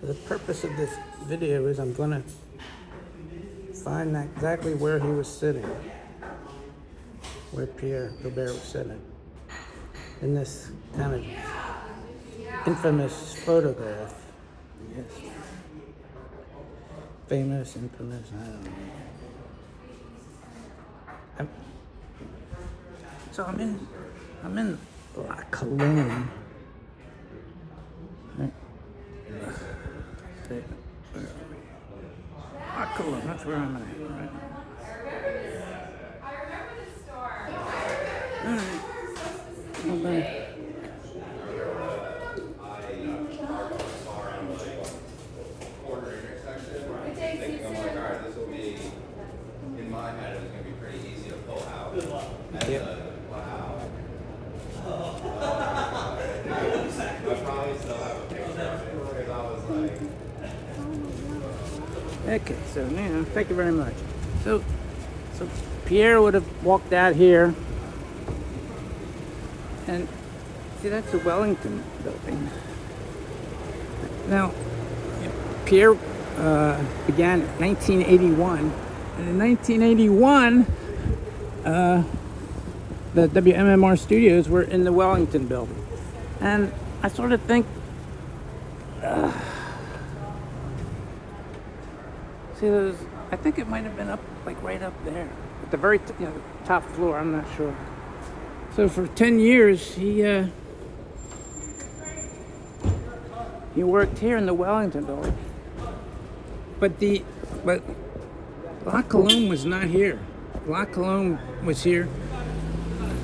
The purpose of this video is I'm going to find exactly where he was sitting, where Pierre was sitting, in this kind of infamous photograph. Yes. Famous, infamous, I don't know. I'm in La Cologne. Right. La Cologne, that's where I'm at, right? Alright. Well, then. Okay, so now, thank you very much. So Pierre would have walked out here, and see, that's the Wellington building. Now, Pierre began in 1981, and in 1981, the WMMR studios were in the Wellington building, and I sort of think. See, I think it might have been up, like right up there, at the very top floor. I'm not sure. So for 10 years, he worked here in the Wellington building. But La Cologne was not here. La Cologne was here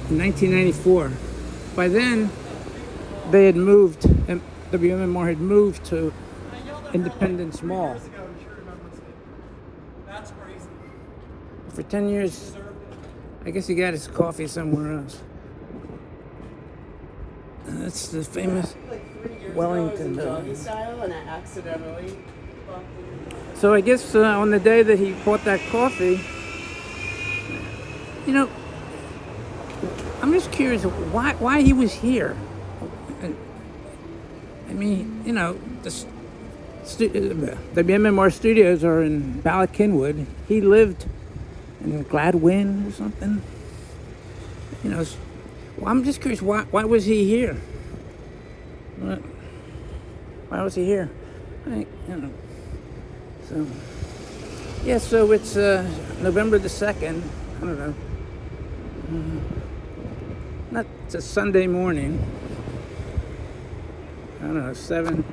in 1994. By then, they had moved, and WMMR had moved to Independence Mall. For 10 years, I guess he got his coffee somewhere else. That's the famous Wellington building. So I guess on the day that he bought that coffee, I'm just curious why he was here. I mean, the WMMR studios are in Ballackinwood. He lived in Gladwin or something. Well, I'm just curious, why was he here? Why was he here? So, yeah, so it's November the 2nd. I don't know. It's a Sunday morning. I don't know, 7.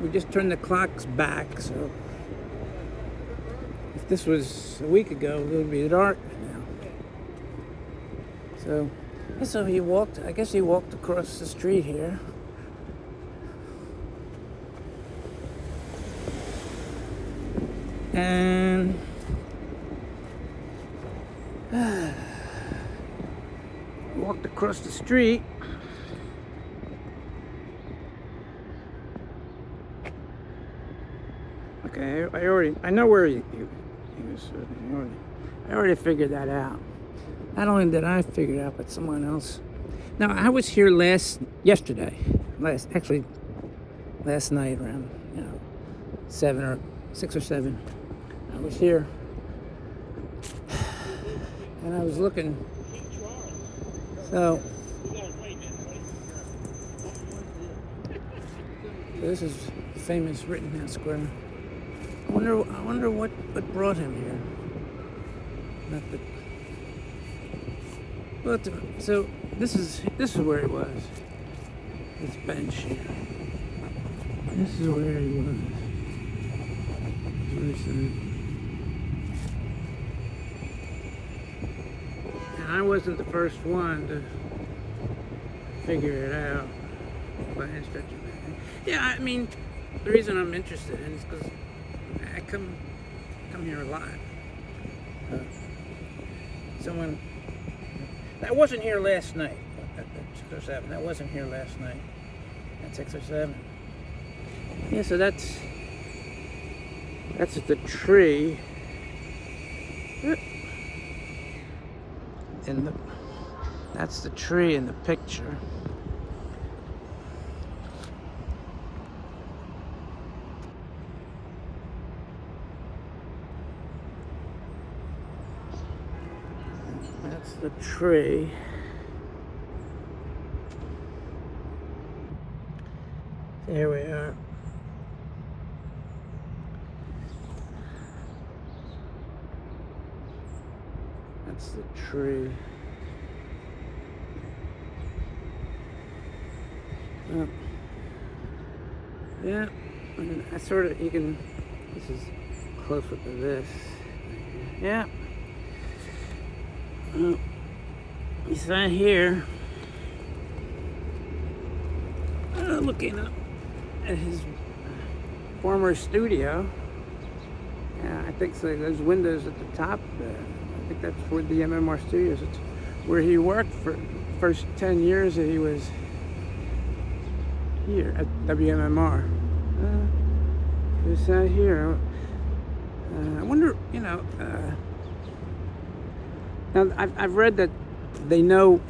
We just turned the clocks back, so if this was a week ago, it would be dark now. So he walked across the street here. And walked across the street. Okay, I know where he was sitting. I already figured that out. Not only did I figure it out, but someone else. Now, I was here last night around 6 or 7. I was here, and I was looking. So this is the famous Rittenhouse Square. I wonder what brought him here. So this is where he was. This bench here. This is where he was. And I wasn't the first one to figure it out by any stretch of it. Yeah, I mean, the reason I'm interested in it is because I come here a lot. Someone that wasn't here last night at 6 or 7. That wasn't here last night at 6 or 7. Yeah, so that's the tree. That's the tree in the picture. the tree. Here we are. That's the tree. Oh. Yeah, I sort of, you can, this is closer to this. Yeah. Oh. He's right here. Looking up at his former studio. Yeah, I think so. Those windows at the top, I think that's for the WMMR studios. It's where he worked for the first 10 years that he was here at WMMR. It's out here. I wonder, you know, now I've read that they know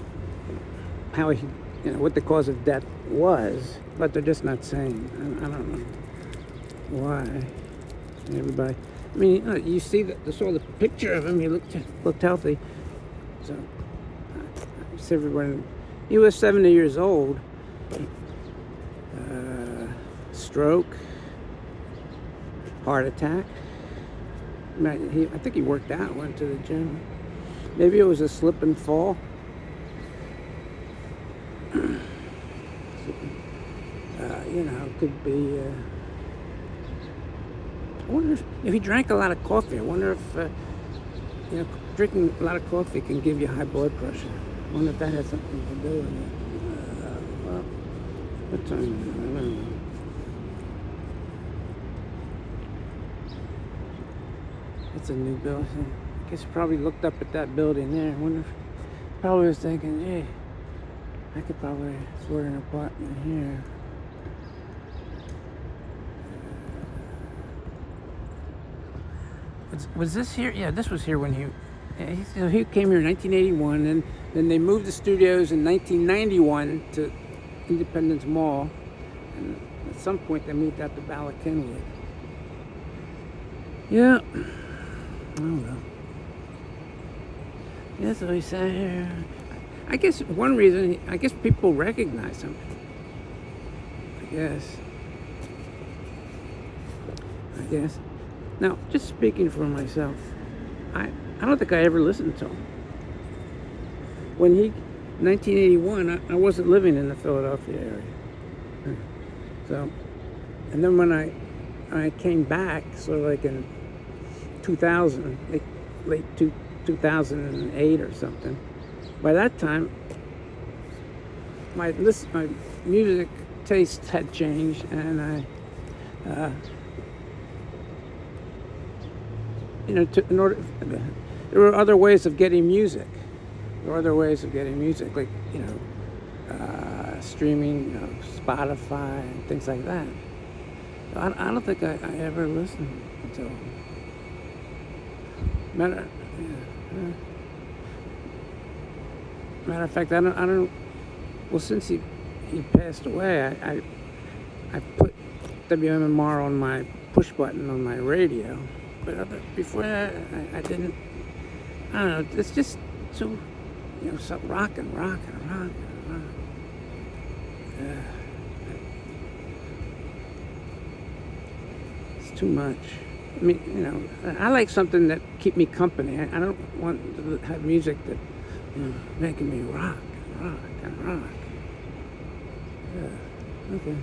how he, you know, what the cause of death was, but they're just not saying. I don't know why. Everybody, I mean, you know, you see saw the picture of him. He looked healthy. So, everyone, he was 70 years old. Stroke, heart attack. I think he worked out, went to the gym. Maybe it was a slip and fall. You know, could be. I wonder if he drank a lot of coffee. I wonder if you know, drinking a lot of coffee can give you high blood pressure. I wonder if that has something to do with it. Well, what time is it? I don't know. It's a new building. I guess he probably looked up at that building there. I wonder if probably was thinking, hey, I could probably afford an apartment here. Was this here? Yeah, this was here when he came here in 1981, and then they moved the studios in 1991 to Independence Mall, and at some point they moved out to Bala Cynwyd. Yeah, I don't know. Yeah, so he sat here. I guess one reason, I guess people recognize him. I guess. Now, just speaking for myself, I don't think I ever listened to him. When 1981, I wasn't living in the Philadelphia area. So, and then when I came back, sort of like in 2000, late 2008 or something, by that time, my music taste had changed, and you know, there were other ways of getting music. Like, you know, streaming, you know, Spotify, and things like that. So I don't think I ever listened to him. Matter of fact, I don't. Well, since he passed away, I put WMMR on my push button on my radio. But before that, I didn't. I don't know. It's just too, you know, so rocking. It's too much. I mean, you know, I like something that keep me company. I don't want to have music that, you know, making me rock. Yeah. Okay.